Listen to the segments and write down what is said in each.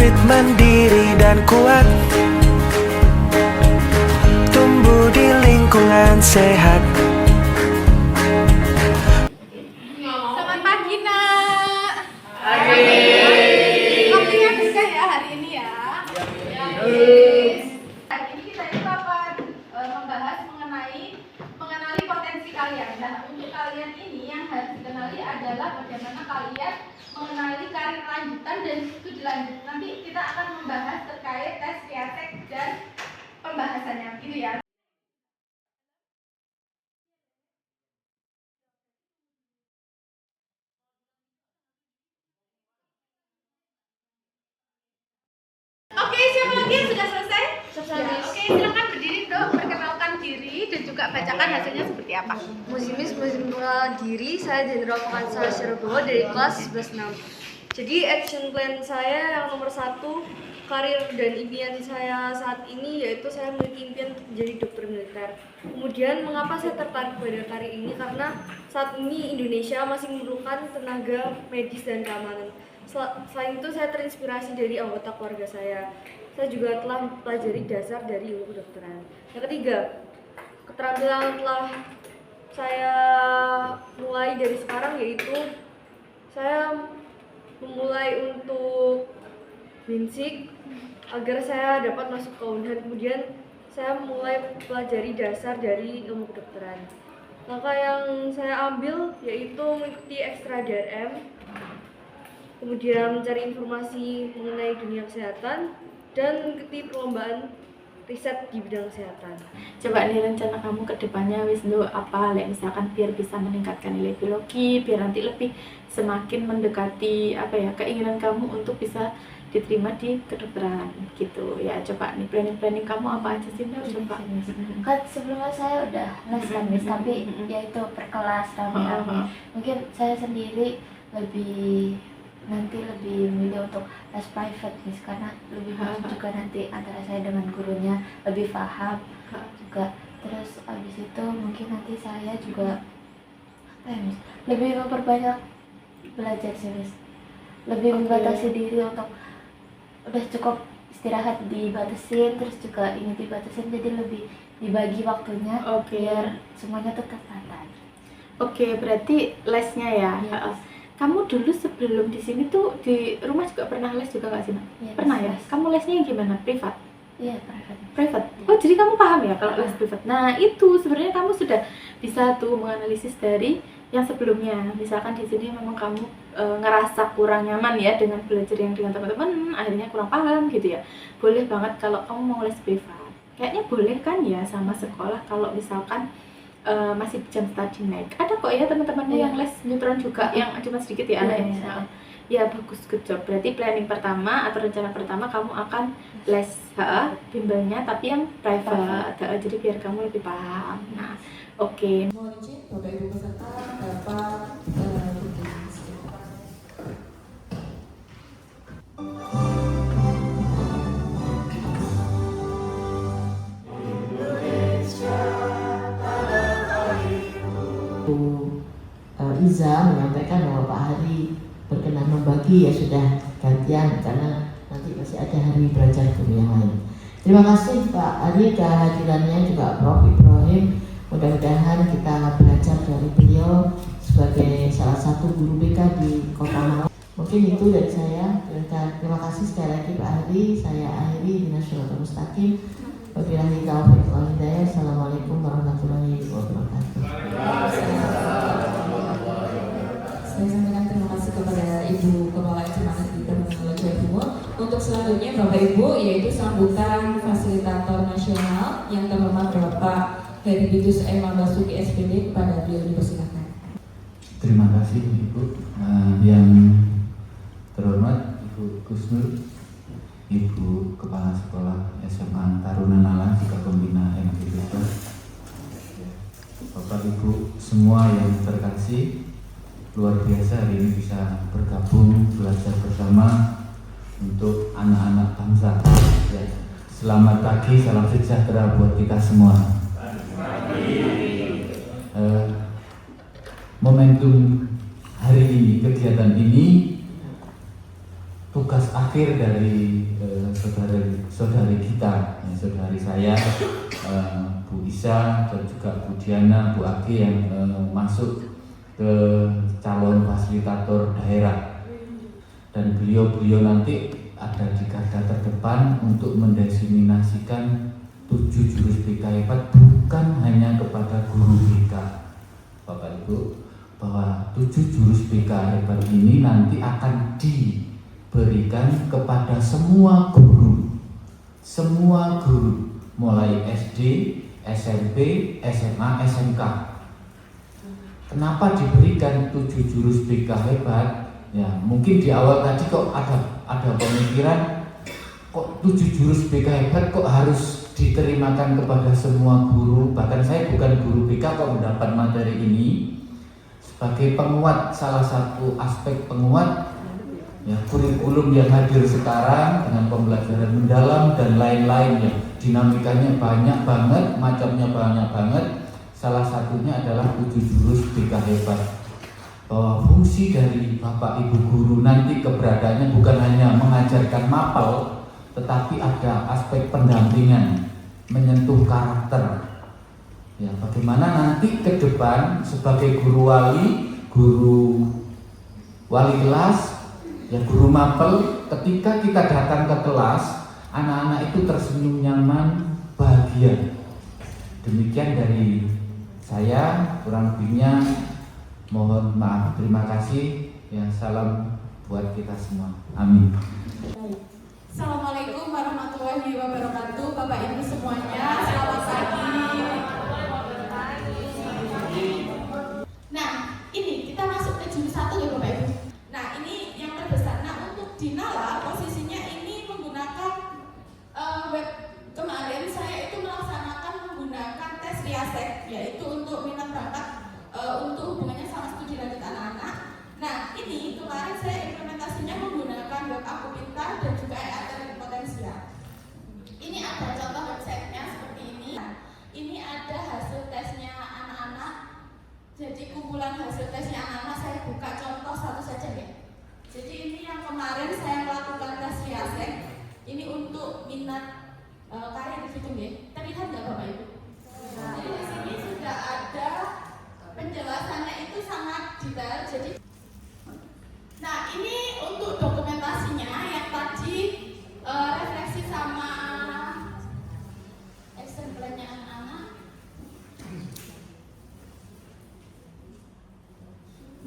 bangkit mandiri dan kuat, tumbuh di lingkungan sehat. Selamat pagi, Nak. Waktunya bisa ya hari ini ya. Hari ini kita itu akan membahas mengenali potensi kalian. Dan untuk kalian ini yang harus dikenali adalah bagaimana kalian mengenali karir lanjutan dan studi lanjut. Nanti kita akan membahas terkait tes Piatek dan pembahasannya, gitu ya. Oke, siapa lagi yang sudah selesai? Ya, oke, silakan berdiri dok, perkenalkan diri dan juga bacakan hasilnya seperti apa. Musimis perkenalkan diri, saya Jenderal Pengacara Syarobowo dari kelas 11-6. Jadi action plan saya yang nomor 1, karir dan impian saya saat ini yaitu saya memiliki impian untuk menjadi dokter militer. Kemudian mengapa saya tertarik pada karir ini? Karena saat ini Indonesia masih memerlukan tenaga medis dan keamanan. Selain itu saya terinspirasi dari anggota keluarga saya. Saya juga telah mempelajari dasar dari ilmu kedokteran. Yang ketiga, keterampilan telah saya mulai dari sekarang yaitu saya memulai untuk basic agar saya dapat masuk ke Unhad. Kemudian saya mulai pelajari dasar dari ilmu kedokteran. Langkah yang saya ambil yaitu mengikuti ekstra DRM, kemudian mencari informasi mengenai dunia kesehatan dan mengikuti perlombaan riset di bidang kesehatan. Coba nih rencana kamu ke depannya Wisnu apa? Misalkan biar bisa meningkatkan nilai biologi, biar nanti lebih semakin mendekati keinginan kamu untuk bisa diterima di kedokteran gitu ya. Coba nih planning kamu apa aja sih? Coba. Kan sebelumnya saya udah les kan Miss, tapi yaitu per kelas rame-rame. Mungkin saya sendiri lebih memilih untuk les private Miss, karena lebih bagus juga nanti antara saya dengan gurunya lebih paham juga. Terus abis itu mungkin nanti saya juga Miss, lebih memperbanyak belajar sih Miss, lebih membatasi diri untuk udah cukup istirahat dibatasin, terus juga ini dibatasin, jadi lebih dibagi waktunya biar semuanya tetap tata. Oke, berarti lesnya ya. Kamu dulu sebelum di sini tuh di rumah juga pernah les juga nggak sih, Nak? Ya, pernah ya? les. Kamu lesnya yang gimana? Privat? Iya, private. Private. Oh, jadi kamu paham ya kalau les privat. Nah, itu sebenarnya kamu sudah bisa tuh menganalisis dari yang sebelumnya. Misalkan di sini memang kamu ngerasa kurang nyaman ya dengan belajar yang dengan teman-teman, akhirnya kurang paham gitu ya. Boleh banget kalau kamu mau les privat. Kayaknya boleh kan ya sama sekolah kalau misalkan masih jam study naik. Ada kok ya teman-temanmu yang les neutron juga, yang cuma sedikit ya anaknya. Ya bagus, good job. Berarti planning pertama atau rencana pertama kamu akan les bimbelnya tapi yang private. Jadi biar kamu lebih paham. Nah, oke. Mohon izin Bapak Ibu peserta dapat berdiri. Iza menyampaikan bahwa Pak Hari berkenan membagi, ya sudah gantian karena nanti masih ada hari belajar guru yang lain. Terima kasih Pak Hari kehadirannya, juga Prof. Ibrahim. Mudah-mudahan kita belajar dari beliau sebagai salah satu guru BK di Kota Malang. Mungkin itu dari saya. Terima kasih sekali lagi Pak Hari. Saya akhiri dengan syaratul mustaqim. Wabillahi taufiq wal hidayah. Assalamualaikum warahmatullahi wabarakatuh. Saya sampaikan terima kasih kepada Ibu Kepala Eksekutif di Perhimpunan Jawa Timur. Untuk selanjutnya Bapak Ibu, yaitu sambutan fasilitator nasional yang terhormat Bapak Heriditus M. Basuki SPD, kepada beliau dipersilakan. Terima kasih Ibu. Yang terhormat Ibu Gusnur, Ibu Kepala Sekolah SMA Taruna Nala juga pembina MTBK, Bapak Ibu semua yang terkasih, luar biasa hari ini bisa bergabung belajar bersama untuk anak-anak bangsa. Ya. Selamat pagi, salam sejahtera buat kita semua. Momentum hari ini, kegiatan ini tugas akhir dari saudari kita, ya, saudari saya, Bu Isa dan juga Bu Diana, Bu Agi yang masuk ke calon fasilitator daerah, dan beliau nanti ada di garda terdepan untuk mendiseminasikan 7 jurus BK hebat bukan hanya kepada guru BK, Bapak Ibu, bahwa 7 jurus BK hebat ini nanti akan diberikan kepada semua guru mulai SD, SMP, SMA, SMK. Kenapa diberikan 7 jurus BK hebat? Ya, mungkin di awal tadi kok ada pemikiran kok 7 jurus BK hebat kok harus diterimakan kepada semua guru. Bahkan saya bukan guru BK kok mendapat materi ini sebagai penguat, salah satu aspek penguat ya kurikulum yang hadir sekarang dengan pembelajaran mendalam dan lain-lainnya. Dinamikanya banyak banget, macamnya banyak banget. Salah satunya adalah 7 jurus BK hebat. Bahwa fungsi dari Bapak Ibu guru nanti keberadaannya bukan hanya mengajarkan mapel, tetapi ada aspek pendampingan, menyentuh karakter. Ya, bagaimana nanti ke depan sebagai guru wali kelas, ya guru mapel, ketika kita datang ke kelas, anak-anak itu tersenyum nyaman, bahagia. Demikian dari saya, kurang lebihnya mohon maaf, terima kasih. Ya, salam buat kita semua. Amin. Assalamualaikum warahmatullahi wabarakatuh, Bapak Ibu semuanya, selamat pagi. Nah, ini kita masuk ke jurus 1 ya Bapak Ibu. Nah, ini yang terbesar. Nah, untuk di Nala posisinya ini menggunakan web. Kemarin saya itu melaksanakan menggunakan tes Riasek, yaitu untuk minat bakat untuk hubungannya sama studi lanjut anak-anak. Nah, ini kemarin saya implementasinya menggunakan web Aku Pintar dan juga EAT Potensial. Ini ada contoh websitenya seperti ini. Ini ada hasil tesnya anak-anak. Jadi kumpulan hasil tesnya anak-anak saya buka contoh satu saja ya. Jadi ini yang kemarin saya melakukan tes Riasek. Ini untuk minat karir di situ ya. Terlihat nggak Bapak Ibu? Jadi di sini sudah ada penjelasannya itu sangat detail. Jadi, nah ini untuk dokumentasinya yang tadi refleksi sama action plan-nya anak-anak.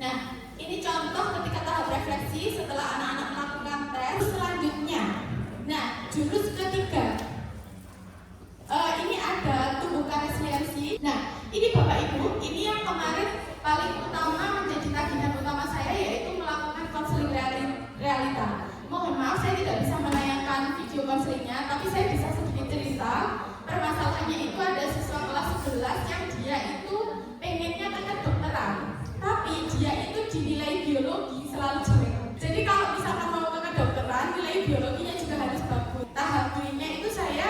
Nah, ini contoh ketika tahap refleksi setelah anak-anak melakukan tes. Selanjutnya, nah jurus ketiga. Ini ada tumbuhkan resiliensi. Nah, ini Bapak Ibu, ini yang kemarin paling utama menjadi tagihan utama saya yaitu melakukan konseling realita. Mohon maaf saya tidak bisa menayangkan video konselingnya, tapi saya bisa sedikit cerita. Permasalahannya itu ada siswa kelas 11 yang dia itu pengennya ke kedokteran, tapi dia itu dinilai biologi selalu jelek. Jadi kalau misalkan mau ke kedokteran, nilai biologinya juga harus bagus. Tahap 2-nya itu saya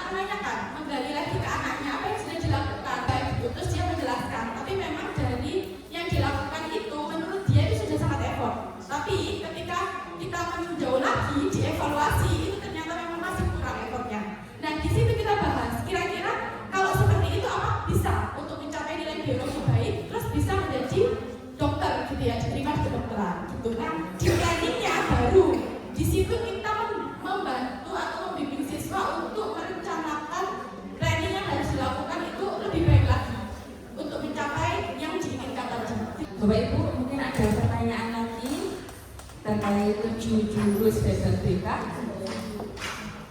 menanyakan, menggali lagi ke anaknya apa yang sudah dilakukan, terus dia menjelaskan. Tapi memang dari yang dilakukan itu menurut dia itu sudah sangat effort. Tapi ketika kita menjauh lagi dievaluasi itu ternyata memang masih kurang effortnya. Nah di situ kita bahas kira-kira kalau seperti itu apa bisa untuk mencapai nilai biologi baik, terus bisa menjadi dokter gitu ya, diterima di kedokteran gitu. Nah di planningnya baru di situ kita membantu atau membimbing siswa untuk merencanakan planning yang harus dilakukan itu lebih baik lagi untuk mencapai yang diinginkan tadi. Bapak Ibu, mungkin ada pertanyaan lagi terkait 7 jurus BK.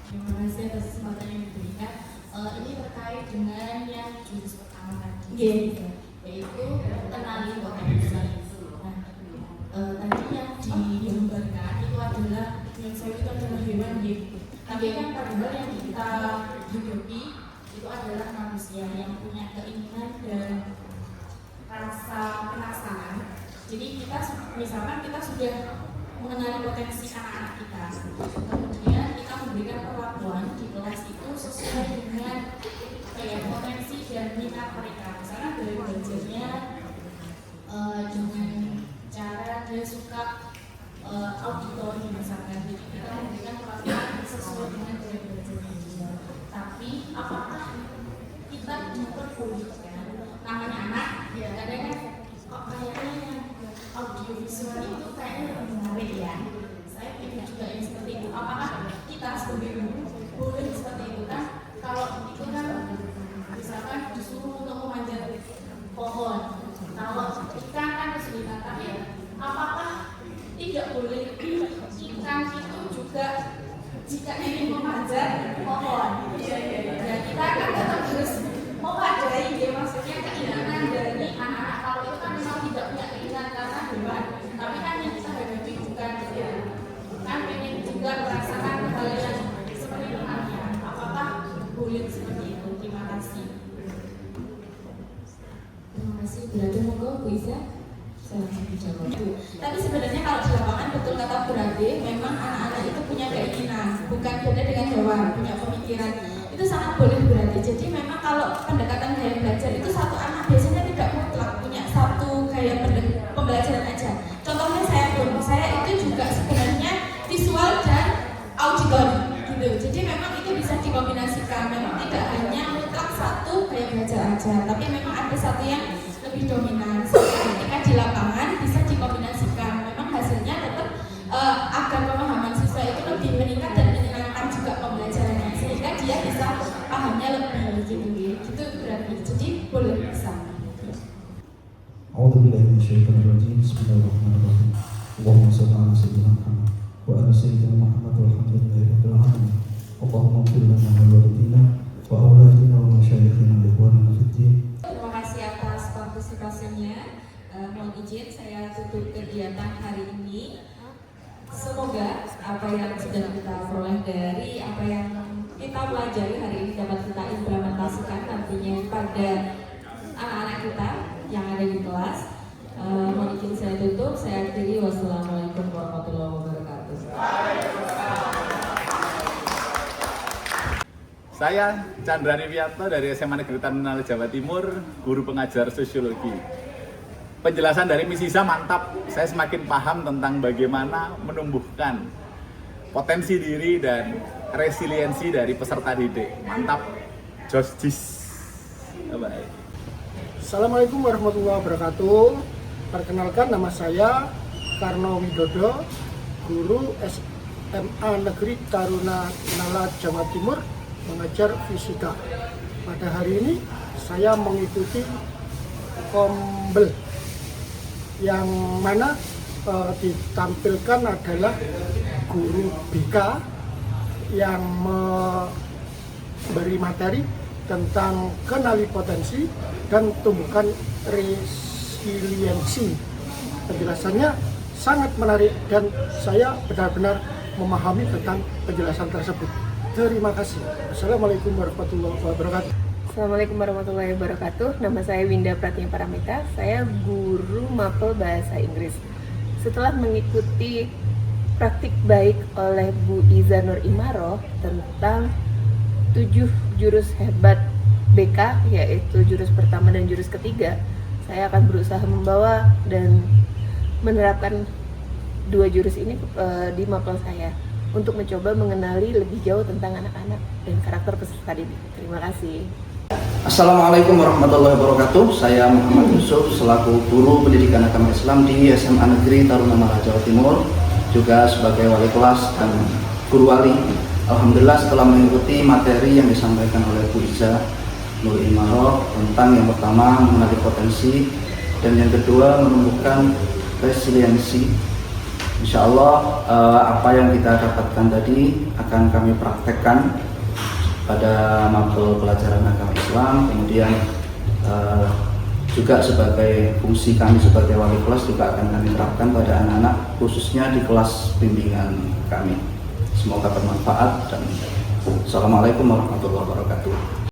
Terima kasih atas kesempatan yang diberikan. Ini terkait dengan yang jurus pertama tadi, yaitu kenali potensi. Nah, tadi yang digambarkan itu adalah yang saya itu adalah hewan gitu. Tapi kan padahal yang kita hidupi itu adalah manusia yang punya keinginan dan rasa penasaran. Jadi kita misalkan kita sudah mengenali potensi anak-anak kita, kemudian kita memberikan perlakuan di kelas itu sesuai dengan potensi dan minat mereka. Misalnya dari belajarnya dengan cara dia suka auditor bisa langsung dijawab. Tapi sebenarnya kalau di lapangan betul kata Bu Rade, memang anak-anak itu punya keinginan, bukan beda dengan hewan, punya pemikiran. Itu sangat boleh Bu Rade. Jadi memang kalau pendekatan gaya belajar itu satu anak biasanya tidak mutlak punya satu gaya pembelajaran aja. Contohnya saya itu juga sebenarnya visual dan auditori gitu. Jadi memang itu bisa dikombinasikan. Memang tidak hanya mutlak satu gaya belajar aja, tapi memang ada satu yang lebih dominan. Ketika di lapangan bisa dikombinasikan. Memang hasilnya tetap agar pemahaman siswa itu lebih meningkat dan menyenangkan juga pembelajarannya, sehingga dia bisa pahamnya lebih gitu berarti. Jadi boleh bersama. A'udzubillahi minasyaitonir rajim. Bismillahirrahmanirrahim. Allahumma shalli ala sayyidina Muhammad wa ala sayyidina Muhammad walhamdulillahirabbil alamin. Allahumma ighfir lana wa walidina wa auladina wa masyayikhina wa ikhwanina fid din. Terima kasih atas partisipasinya. Mohon izin saya tutup kegiatan hari ini. Semoga apa yang sudah kita peroleh dari apa yang kita pelajari hari ini dapat kita implementasikan nantinya pada anak-anak kita yang ada di kelas. Mohon izin saya tutup, saya akhiri. Wassalamualaikum warahmatullahi wabarakatuh. Saya Chandra Rivianto dari SMA Negeri Terminal Jawa Timur, guru pengajar sosiologi. Penjelasan dari Miss Isa mantap, saya semakin paham tentang bagaimana menumbuhkan potensi diri dan resiliensi dari peserta didik. Mantap, Josjis. Bye-bye. Assalamualaikum warahmatullahi wabarakatuh. Perkenalkan, nama saya Karno Widodo, guru SMA Negeri Taruna Nala Jawa Timur, mengajar fisika. Pada hari ini saya mengikuti Kombel yang mana ditampilkan adalah guru BK yang memberi materi tentang kenali potensi dan tumbuhkan resiliensi. Penjelasannya sangat menarik dan saya benar-benar memahami tentang penjelasan tersebut. Terima kasih. Assalamualaikum warahmatullahi wabarakatuh. Assalamualaikum warahmatullahi wabarakatuh. Nama saya Winda Pratnya Paramita. Saya guru mapel bahasa Inggris. Setelah mengikuti praktik baik oleh Bu Iza Nur Imaroh tentang 7 jurus hebat BK, yaitu jurus pertama dan jurus ketiga, saya akan berusaha membawa dan menerapkan 2 jurus ini di mapel saya untuk mencoba mengenali lebih jauh tentang anak-anak dan karakter peserta didik. Terima kasih. Assalamualaikum warahmatullahi wabarakatuh. Saya Muhammad Yusuf selaku guru pendidikan agama Islam di SMA Negeri Taruna Nala Jawa Timur, juga sebagai wali kelas dan guru wali. Alhamdulillah setelah mengikuti materi yang disampaikan oleh Bu Iza Nur Imaroh tentang yang pertama mengenali potensi dan yang kedua menumbuhkan resiliensi. Insya Allah apa yang kita dapatkan tadi akan kami praktekkan pada mapel pelajaran agama Islam, kemudian juga sebagai fungsi kami sebagai wali kelas juga akan kami terapkan pada anak-anak khususnya di kelas bimbingan kami. Semoga bermanfaat dan Assalamualaikum warahmatullahi wabarakatuh.